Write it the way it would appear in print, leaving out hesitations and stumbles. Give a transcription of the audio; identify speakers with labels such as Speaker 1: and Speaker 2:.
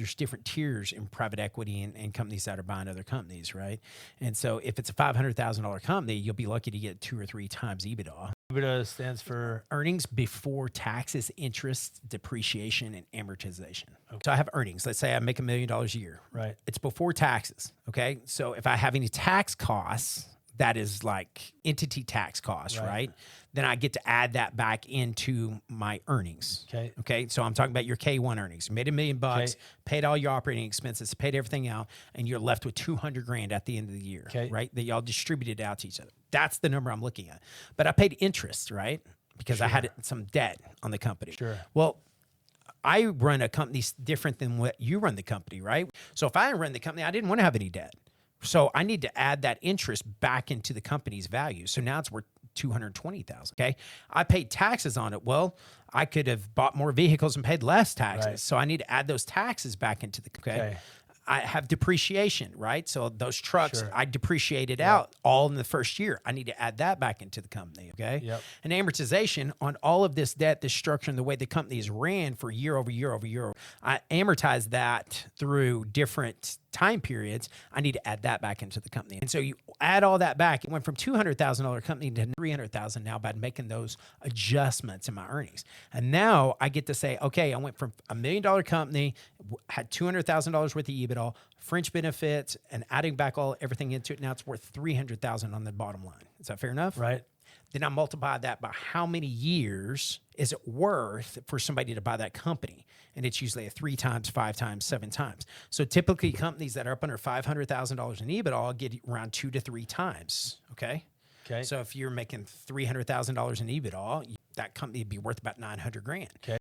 Speaker 1: There's different tiers in private equity and companies that are buying other companies, right? And so if it's a $500,000 company, you'll be lucky to get 2 or 3 times EBITDA.
Speaker 2: EBITDA stands for
Speaker 1: earnings before taxes, interest, depreciation, and amortization. Okay. So I have earnings. Let's say I make $1 million a year.
Speaker 2: Right.
Speaker 1: It's before taxes. Okay. So if I have any tax costs, that is like entity tax costs, right? Then I get to add that back into my earnings.
Speaker 2: Okay.
Speaker 1: Okay. So I'm talking about your K1 earnings. You made $1 million, paid all your operating expenses, paid everything out, and you're left with $200,000 at the end of the year, right? That y'all distributed out to each other. That's the number I'm looking at. But I paid interest, right? Because I had some debt on the company. Well, I run a company different than what you run the company, right? So if I run the company, I didn't want to have any debt. So I need to add that interest back into the company's value. So now it's worth $220,000. Okay. I paid taxes on it. Well, I could have bought more vehicles and paid less taxes. So I need to add those taxes back into the, I have depreciation, right? So those trucks, I depreciated out all in the first year. I need to add that back into the company, okay? And amortization on all of this debt, this structure, and the way the company is ran for year over year over year. I amortize that through different time periods. I need to add that back into the company. And so you add all that back. It went from $200,000 company to $300,000 now by making those adjustments in my earnings. And now I get to say, okay, I went from $1 million company, had $200,000 worth of EBITDA, fringe benefits, and adding back everything into it. Now it's worth $300,000 on the bottom line. Is that fair enough?
Speaker 2: Right.
Speaker 1: Then I multiply that by how many years is it worth for somebody to buy that company? And it's usually a 3 times, 5 times, 7 times. So typically companies that are up under $500,000 in EBITDA get around 2 to 3 times. Okay. So if you're making $300,000 in EBITDA, that company would be worth about $900,000.